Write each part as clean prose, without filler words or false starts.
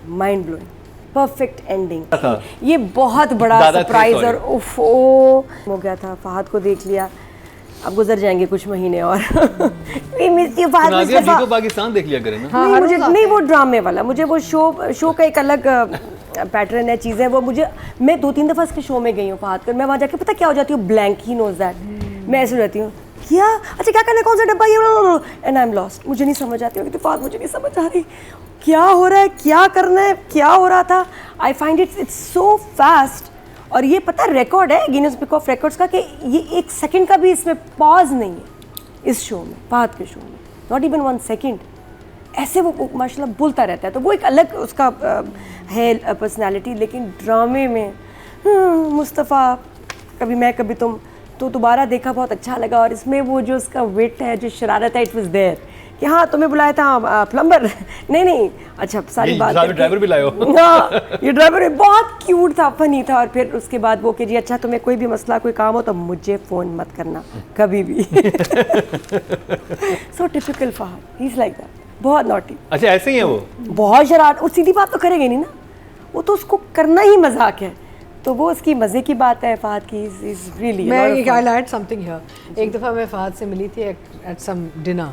Mind blowing, perfect ending. ये बहुत बड़ा सरप्राइज और उफ हो गया था। फहद को देख लिया, अब गुजर जाएंगे कुछ महीने और नाज़िया जी तो पाकिस्तान देख लिया करें ना। नहीं मुझे नहीं, वो ड्रामे वाला, मुझे वो शो का एक अलग पैटर्न है, चीज़ें वो मुझे, मैं 2-3 दफ़ा इसके शो में गई हूँ फहद कर, मैं वहाँ जाके पता क्या हो जाती हूँ, ब्लैंक, ही नोज दैट, मैं ऐसे हो जाती हूँ क्या, अच्छा क्या करना है, कौन सा डब्बा, ये एंड आई एम लॉस्ट, मुझे नहीं समझ आती होगी तो फहद मुझे नहीं समझ आ रही क्या हो रहा है, क्या करना है, क्या हो रहा था। I find it's so fast. और ये पता रिकॉर्ड है गिनीज बुक ऑफ रिकॉर्ड्स का कि ये 1 सेकंड का भी इसमें पॉज नहीं है इस शो में, फहद के शो में, नॉट इवन 1 सेकंड, ऐसे वो माशाल्लाह बोलता रहता है। तो वो एक अलग उसका है पर्सनालिटी। लेकिन ड्रामे में मुस्तफ़ा, कभी मैं कभी तुम, तो दोबारा देखा, बहुत अच्छा लगा। और इसमें वो जो उसका विट है, जो शरारत है, इट वाज देयर कि हाँ तुम्हें बुलाया था प्लम्बर नहीं अच्छा सारी बात, ड्राइवर भी लायो। हाँ ये ड्राइवर बहुत क्यूट था, फनी था। और फिर उसके बाद वो कि जी अच्छा तुम्हें कोई भी मसला, कोई काम हो तो मुझे फ़ोन मत करना कभी भी। So typical Fahad, he is like that, बहुत नॉटी। अच्छा ऐसे ही है वो, बहुत शरारत, वो सीधी बात तो करेंगे नहीं ना, वो तो उसको करना ही मजाक है, तो वो उसकी मज़े की बात है फहद की। इज़ रियली, मैं आई ऐड समथिंग हियर। एक दफ़ा मैं फहद से मिली थी एट सम डिनर,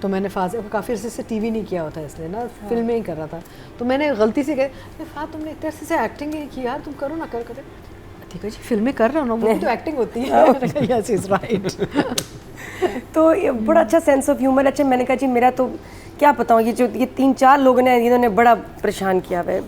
तो मैंने फहद से काफ़ी अर्से से टीवी नहीं किया होता इसलिए ना, फिल्में ही कर रहा था, तो मैंने गलती से कहा फहद तुमने एक तरह से एक्टिंग ही की यार, तुम करो ना, कर ठीक है जी फिल्में कर रहा हूँ ना, वो भी तो एक्टिंग होती है। Yes is right. तो ये बड़ा अच्छा सेंस ऑफ ह्यूमर। अच्छा मैंने कहा जी मेरा तो क्या बताऊँ, ये जो ये 3-4 लोगों ने इन्होंने बड़ा परेशान किया है।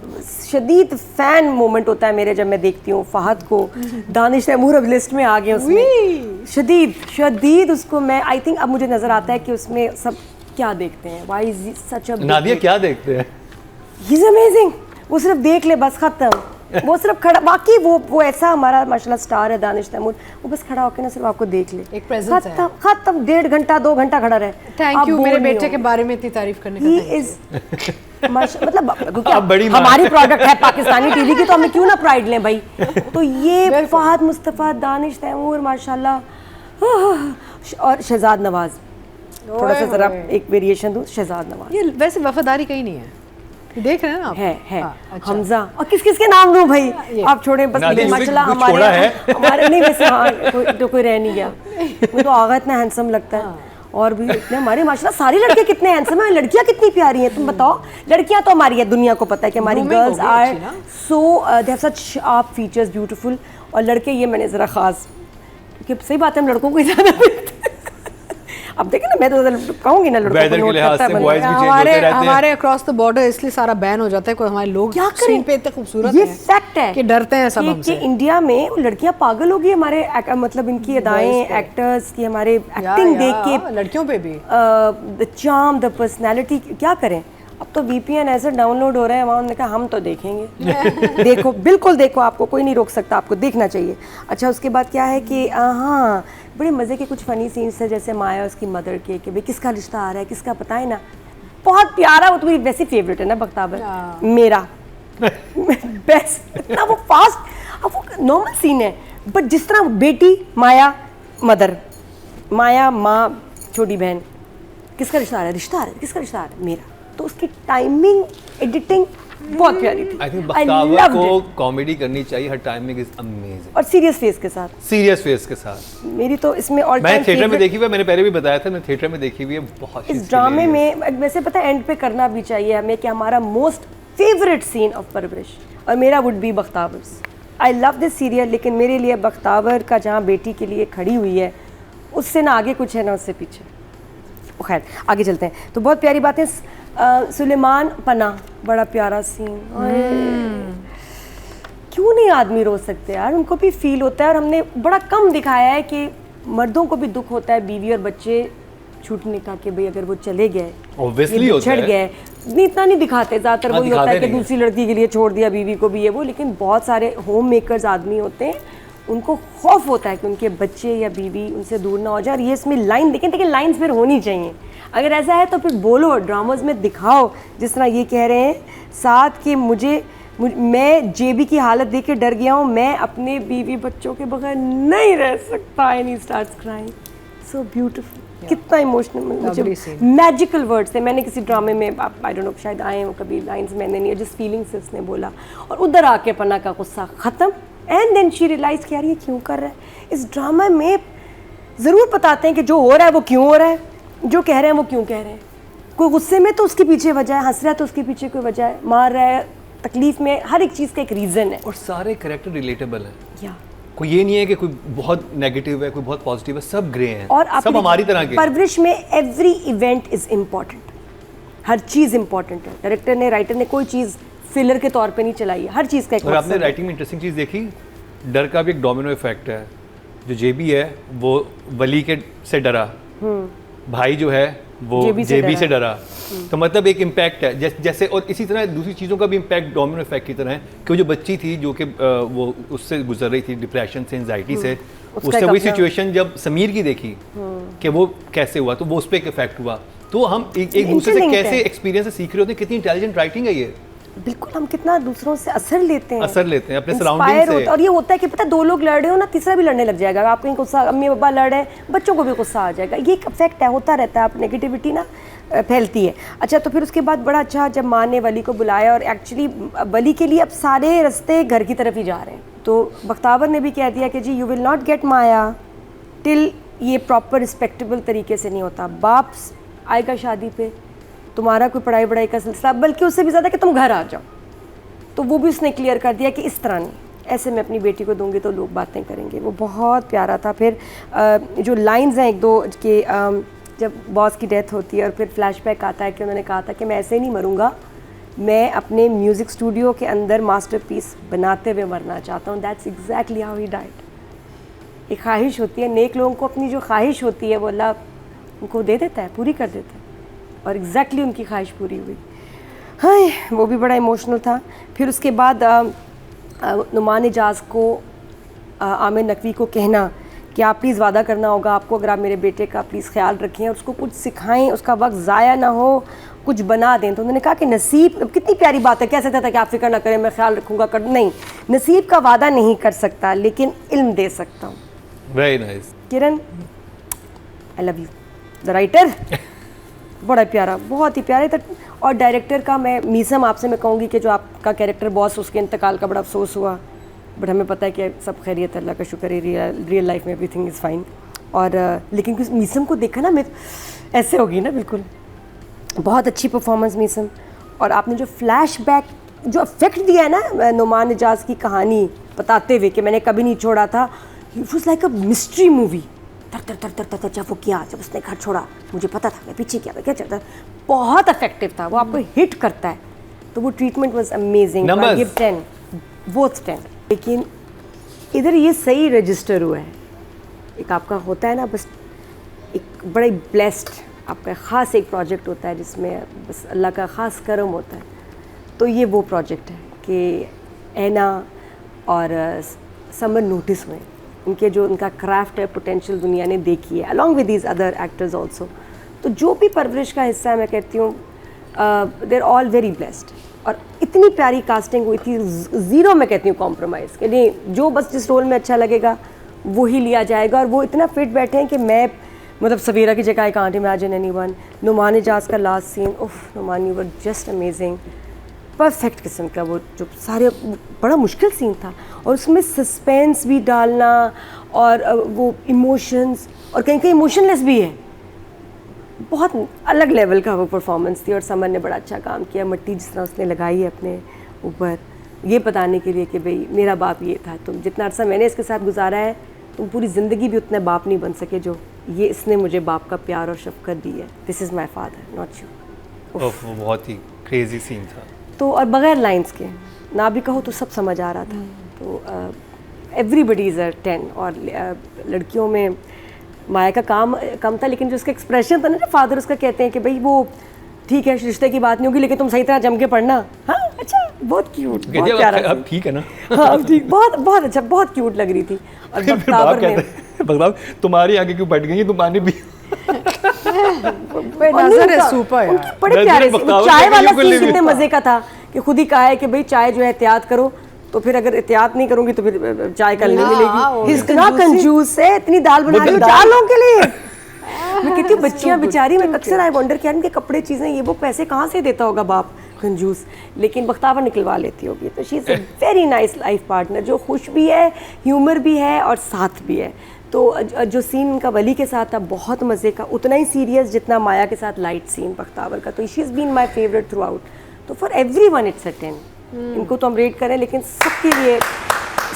शदीद फ़ैन मोमेंट होता है मेरे जब मैं देखती हूँ फहद को। दानिश तैमूर अब लिस्ट में आ गए उसमें, शदीद उसको मैं आई थिंक अब मुझे नज़र आता है कि उसमें सब क्या देखते हैं, वाई इज सच अ, नादिया क्या देखते हैं, ही इज़ अमेजिंग, वो सिर्फ देख ले बस, ख़त्म। वो सिर्फ खड़ा, बाकी वो ऐसा हमारा माशाल्लाह स्टार है दानिश तैमूर, वो बस खड़ा होकर ना सिर्फ आपको देख ले, एक प्रेजेंस है, खत्म 1.5 घंटा 2 घंटा खड़ा रहे। थैंक यू मेरे बेटे के बारे में इतनी तारीफ करने ही इज मतलब क्योंकि हमारी प्रोडक्ट है पाकिस्तानी टीवी की, तो हमें क्यों ना प्राइड लें भाई। तो ये फहद, मुस्तफ़ा, दानिश तैमूर माशाल्लाह, और शहजाद नवाज, थोड़ा सा जरा एक वेरिएशन दूँ, शहजाद नवाज। ये वैसे वफादारी कहीं नहीं है, देख रहे हैं ना आप? है अच्छा। हमजा, और किस किस के नाम लूं भाई, आप छोड़े बस माशाल्लाह हमारे नहीं वैसे, हाँ कोई रह नहीं गया। मुझे तो आगा इतना हैंडसम लगता है, और भी इतने हमारे माशाल्लाह सारी लड़के कितने हैंडसम हैं, लड़कियां कितनी प्यारी हैं, तुम बताओ। लड़कियां तो हमारी है, दुनिया को पता है कि हमारी girls are so they have such sharp features, beautiful. और लड़के ये मैंने ज़रा ख़ास, क्योंकि सही बात है हम लड़कों को ज़्यादा अब देखें ना, मैं तो कहूँगी ना लड़कों को नोट करता है, हमारे अक्रॉस द बॉर्डर इसलिए सारा बैन हो जाता है, कोई हमारे लोग क्या स्क्रीन पे इतने खूबसूरत ये फैक्ट है कि डरते हैं सब हमसे। इंडिया में लड़कियां पागल होगी हमारे मतलब इनकी अदाएं, एक्टर्स की, हमारे एक्टिंग देख के, लड़कियों पे भी द चार्म, द पर्सनैलिटी। क्या करें, अब तो VPN ऐसे डाउनलोड हो रहे हैं, वहाँ उन्होंने कहा हम तो देखेंगे। देखो, बिल्कुल देखो, आपको कोई नहीं रोक सकता, आपको देखना चाहिए। अच्छा उसके बाद क्या है कि हाँ बड़े मज़े के कुछ फ़नी सीन्स है, जैसे माया उसकी मदर के कि भाई किसका रिश्ता आ रहा है, किसका पता है ना, बहुत प्यारा। वो तो मेरी वैसी फेवरेट है ना बख्तावर, मेरा बेस्ट, इतना वो फास्ट। अब वो नॉर्मल सीन है, बट जिस तरह बेटी माया, मदर माया, माँ, छोटी बहन, किसका रिश्ता आ रहा है, किसका रिश्ता आ रहा है, मेरा। तो उसकी टाइमिंग, एडिटिंग बहुत प्यारी थी। आई थिंक बख्तावर को कॉमेडी करनी चाहिए, हर टाइमिंग इज अमेजिंग, और सीरियस फेस के साथ। मेरी तो इसमें और मैं थिएटर में देखी हुई है, मैंने पहले भी बताया था, मैं थिएटर में देखी हुई है, बहुत इस ड्रामे में। वैसे पता है एंड पे करना भी चाहिए हमें कि हमारा most favourite scene of Parwarish, और मेरा would be Bakhtawar's. I love this serial, लेकिन मेरे लिए बख्तावर का जहाँ बेटी के लिए खड़ी हुई है, उससे ना आगे कुछ है ना उससे पीछे। खैर आगे चलते हैं। तो बहुत प्यारी बातें। सुलेमान पना, बड़ा प्यारा सीन। क्यों नहीं आदमी रो सकते यार, उनको भी फील होता है। और हमने बड़ा कम दिखाया है कि मर्दों को भी दुख होता है बीवी और बच्चे छूटने का, कि भाई अगर वो चले गए, छड़ गए, इतना नहीं दिखाते। ज़्यादातर वही होता है कि दूसरी लड़की के लिए छोड़ दिया बीवी को भी, ये वो। लेकिन बहुत सारे होम मेकर्स आदमी होते हैं, उनको खौफ होता है कि उनके बच्चे या बीवी उनसे दूर ना हो जाए। और ये इसमें लाइन देखें, लेकिन लाइन्स फिर होनी चाहिए। अगर ऐसा है तो फिर बोलो, ड्रामाज में दिखाओ, जिस तरह ये कह रहे हैं साथ कि मैं जेबी की हालत देख के डर गया हूँ, मैं अपने बीवी बच्चों के बगैर नहीं रह सकता। And he starts crying, so beautiful. कितना इमोशनल, मुझे Lovely scene. मैजिकल वर्ड्स थे। मैंने किसी ड्रामे में, आई डोंट नो, शायद आए हो कभी लाइंस, मैंने नहीं, जिस फीलिंग से उसने बोला, और उधर आके पन्ना का गुस्सा ख़त्म। एंड देन शी रियलाइज कि यार ये क्यों कर रहा है। इस ड्रामा में ज़रूर बताते हैं कि जो हो रहा है वो क्यों हो रहा है, जो कह रहे हैं वो क्यों कह रहे हैं। कोई गुस्से में तो उसके पीछे वजह है, हंस रहा है तो उसके पीछे कोई वजह है, मार रहा है, तकलीफ में, हर एक चीज़ का एक रीज़न है। और सारे कैरेक्टर रिलेटेबल हैं, या कोई ये नहीं है कि कोई बहुत नेगेटिव है, कोई बहुत पॉजिटिव है, सब ग्रे हैं और सब हमारी तरह के। परवरिश में every event is important, her cheese important है। डायरेक्टर ने, राइटर ने कोई चीज़ फिलर के तौर पे नहीं चलाई है, हर चीज़ का एक और आपने मकसद है। राइटिंग में इंटरेस्टिंग चीज़ देखी, डर का भी एक डोमिनो इफेक्ट है। जो जेबी है वो वली के से डरा, भाई जो है वो जेबी से डरा, तो मतलब एक इम्पैक्ट है जैसे। और इसी तरह दूसरी चीज़ों का भी इम्पैक्ट डोमिनो इफेक्ट की तरह है कि वो जो बच्ची थी जो कि वो उससे गुजर रही थी, डिप्रेशन से, एंजाइटी से, उससे वही सिचुएशन जब समीर की देखी कि वो कैसे हुआ, तो वो उस पर एक इफेक्ट हुआ। तो हम एक दूसरे से कैसे एक्सपीरियंस से सीख रहे होते हैं, कितनी इंटेलिजेंट राइटिंग है ये। बिल्कुल, हम कितना दूसरों से असर लेते हैं अपने Inspire सराउंडिंग से। और ये होता है कि पता है, 2 लोग लड़ रहे हो ना, तीसरा भी लड़ने लग जाएगा। आप कहीं गुस्सा, अम्मी पापा लड़ रहे हैं, बच्चों को भी गुस्सा आ जाएगा। ये एक इफेक्ट है, होता रहता है, आप नेगेटिविटी ना फैलती है। अच्छा, तो फिर उसके बाद बड़ा अच्छा, जब माँ ने वली को बुलाया, और एक्चुअली वली के लिए अब सारे रास्ते घर की तरफ ही जा रहे हैं, तो बख्तावर ने भी कह दिया कि जी you will not get Maya till ये प्रॉपर रिस्पेक्टेबल तरीके से नहीं होता। बाप आएगा शादी पे, तुम्हारा कोई पढ़ाई का सिलसिला, बल्कि उससे भी ज़्यादा कि तुम घर आ जाओ। तो वो भी उसने क्लियर कर दिया कि इस तरह नहीं, ऐसे मैं अपनी बेटी को दूंगी तो लोग बातें करेंगे। वो बहुत प्यारा था। फिर जो लाइंस हैं एक दो कि जब बॉस की डेथ होती है और फिर फ्लैशबैक आता है कि उन्होंने कहा था कि मैं ऐसे नहीं मरूंगा, मैं अपने म्यूज़िक स्टूडियो के अंदर मास्टरपीस बनाते हुए मरना चाहता हूँ। That's exactly how he died. एक ख्वाहिश होती है, नेक लोगों को अपनी जो ख्वाहिश होती है वो अल्लाह उनको दे देता है, पूरी कर देता है, और एग्जैक्टली उनकी ख्वाहिश पूरी हुई। हाँ, वो भी बड़ा इमोशनल था। फिर उसके बाद नुमान इजाज़ को आमिर नकवी को कहना कि आप प्लीज़ वादा करना होगा आपको, अगर आप मेरे बेटे का प्लीज़ ख्याल रखें और उसको कुछ सिखाएं, उसका वक्त ज़ाया ना हो, कुछ बना दें। तो उन्होंने कहा कि नसीब, कितनी प्यारी बात है, कह सकता था कि आप फिक्र ना करें, मैं ख्याल रखूँगा, कर नहीं, नसीब का वादा नहीं कर सकता लेकिन इल्म दे सकता हूँ। Very nice Kiran, I love you the writer. बड़ा प्यारा, बहुत ही प्यारा था। और डायरेक्टर का मैं मीसम आपसे मैं कहूँगी कि जो आपका कैरेक्टर बॉस, उसके इंतकाल का बड़ा अफसोस हुआ, बट हमें पता है कि सब खैरियत है, अल्लाह का शुक्र है, रियल लाइफ में एवरीथिंग इज़ फाइन। और लेकिन मीसम को देखा ना, मैं ऐसे होगी ना, बिल्कुल बहुत अच्छी परफॉर्मेंस मीसम। और आपने जो फ्लैशबैक, जो इफेक्ट दिया है ना नुमान इजाज़ की कहानी बताते हुए कि मैंने कभी नहीं छोड़ा था, it was like a mystery movie. तर तर तर तर तर जब वो किया, जब उसने घर छोड़ा, मुझे पता था, मैं पीछे किया, मैं क्या चलता, बहुत इफेक्टिव था। वो आपको हिट करता है, तो वो treatment was amazing. I give 10, both 10। लेकिन इधर ये सही रजिस्टर हुआ है। एक आपका होता है ना, बस एक बड़ा ब्लेस्ड आपका ख़ास एक प्रोजेक्ट होता है जिसमें बस अल्लाह का ख़ास करम होता है। तो ये वो प्रोजेक्ट है कि ऐना और समर नोटिस हुए, उनके जो उनका क्राफ्ट है, पोटेंशियल दुनिया ने देखी है, along with these other actors also. तो जो भी परवरिश का हिस्सा है, मैं कहती हूँ they are all very blessed. और इतनी प्यारी कास्टिंग हुई थी, ज़ीरो मैं कहती हूँ कॉम्प्रोमाइज़ के लिए, जो बस जिस रोल में अच्छा लगेगा वो ही लिया जाएगा। और वो इतना फिट बैठे हैं कि मैं मतलब सवेरा की जगह I can't imagine anyone. Noman Ijaz का लास्ट सीन, उफ Noman, you were just amazing, perfect किस्म का। वो जो सारे, बड़ा मुश्किल सीन था, और उसमें सस्पेंस भी डालना, और वो इमोशंस, और कहीं कहीं इमोशनलेस भी है। बहुत अलग लेवल का वो परफॉर्मेंस थी। और समर ने बड़ा अच्छा काम किया, मिट्टी जिस तरह उसने लगाई है अपने ऊपर, ये बताने के लिए कि भाई मेरा बाप ये था, तुम जितना अर्सा मैंने इसके साथ गुजारा है, तुम पूरी ज़िंदगी भी उतना बाप नहीं बन सके जो ये इसने मुझे बाप का प्यार और शफकत दी है। This is my father, not you. वो बहुत ही क्रेजी सीन था। तो और बगैर लाइंस के ना भी कहो तो सब समझ आ रहा था। तो एवरीबडी इज़ अ 10। और लड़कियों में माया का काम कम था, लेकिन जो उसका एक्सप्रेशन था ना, फादर उसका कहते हैं कि भाई वो ठीक है, रिश्ते की बात नहीं होगी, लेकिन तुम सही तरह जम के पढ़ना। हाँ अच्छा, बहुत क्यूट, बहुत प्यारा। अब ठीक है ना? हाँ ठीक, बहुत बहुत अच्छा, बहुत क्यूट लग रही थी। और बख्तावर ने, बख्तावर तुम्हारी आगे क्यों बैठ गई, तुम पानी भी नजर है सुपर यार, बड़े प्यारे से। चाय वाला सीन कितने मजे का था कि खुद ही कहा है कि भाई चाय जो है एहतियात करो, तो फिर अगर एहतियात नहीं करूंगी तो फिर चाय कल नहीं मिलेगी। इतना कंजूस है, इतनी दाल बना रही हूँ 4 लोगों के लिए। मैं कहती हूँ बच्चियाँ बेचारी, मैं अक्सर आई वंडर कि यार इनके कपड़े चीज़ें ये वो पैसे कहाँ से देता होगा बाप कंजूस, लेकिन बख्तावर निकलवा लेती होगी। तो she is a very nice life partner जो खुश भी है, ह्यूमर भी है और साथ भी है। तो जो सीन उनका वली के साथ था बहुत मज़े का, उतना ही सीरियस जितना माया के साथ लाइट सीन बख्तावर का। तो she is been my favourite throughout. तो for everyone it's a 10। इनको तो हम रेट करें, लेकिन सबके लिए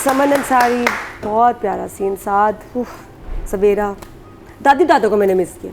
समन अंसारी बहुत प्यारा सीन, साद, सवेरा, दादी दादों को मैंने मिस किया।